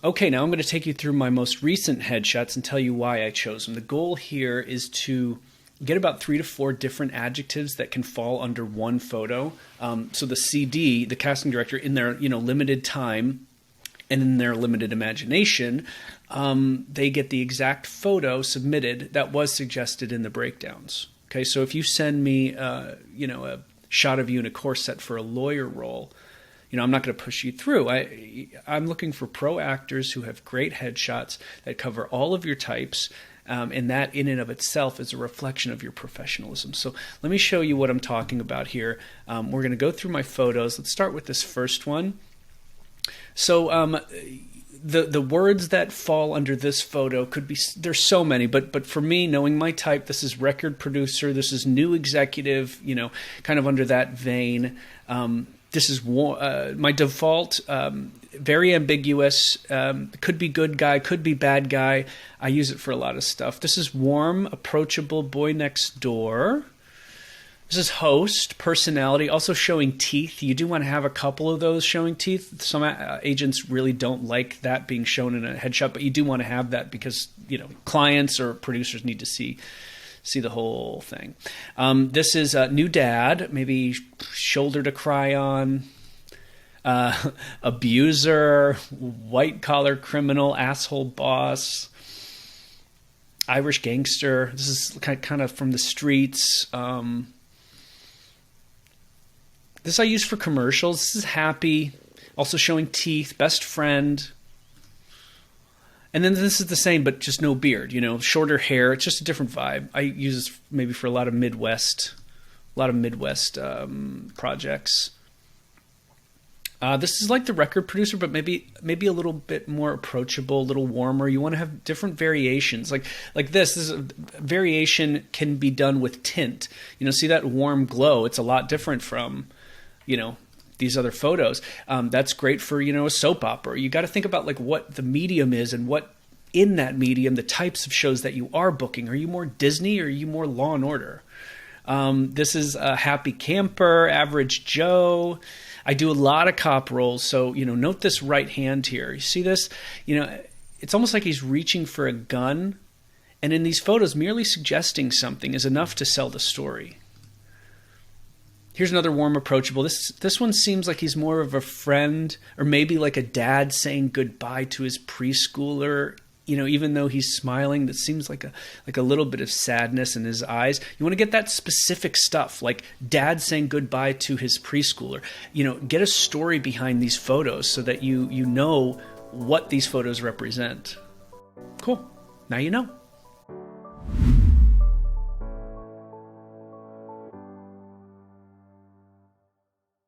Okay, now I'm going to take you through my most recent headshots and tell you why I chose them. The goal here is to get about 3 to 4 different adjectives that can fall under one photo. So the CD, the casting director, in their limited time and in their limited imagination, they get the exact photo submitted that was suggested in the breakdowns. Okay, so if you send me a shot of you in a corset for a lawyer role, I'm not going to push you through. I'm looking for pro actors who have great headshots that cover all of your types, and that in and of itself is a reflection of your professionalism. So let me show you what I'm talking about here. We're going to go through my photos. Let's start with this first one. So the words that fall under this photo could be, there's so many, but for me, knowing my type, this is record producer, this is new executive, kind of under that vein. This is my default, very ambiguous, could be good guy, could be bad guy. I use it for a lot of stuff. This is warm, approachable, boy next door. This is host, personality, also showing teeth. You do want to have a couple of those showing teeth. Some agents really don't like that being shown in a headshot, but you do want to have that because, clients or producers need to see the whole thing. This is a new dad, maybe shoulder to cry on, abuser, white collar criminal, asshole boss, Irish gangster. This is kind of from the streets. This I use for commercials. This is happy, also showing teeth, best friend. And then this is the same, but just no beard, shorter hair. It's just a different vibe. I use this maybe for a lot of Midwest projects. This is like the record producer, but maybe a little bit more approachable, a little warmer. You want to have different variations. Like this is a variation can be done with tint. See that warm glow? It's a lot different from, these other photos. That's great for, a soap opera. You got to think about what the medium is and what in that medium, the types of shows that you are booking. Are you more Disney or are you more Law and Order? This is a happy camper, average Joe. I do a lot of cop roles. So, note this right hand here. You see this? It's almost like he's reaching for a gun. And in these photos, merely suggesting something is enough to sell the story. Here's another warm, approachable. This one seems like he's more of a friend, or maybe like a dad saying goodbye to his preschooler. Even though he's smiling, that seems like a little bit of sadness in his eyes. You want to get that specific stuff, like dad saying goodbye to his preschooler. Get a story behind these photos so that you know what these photos represent. Cool. Now you know.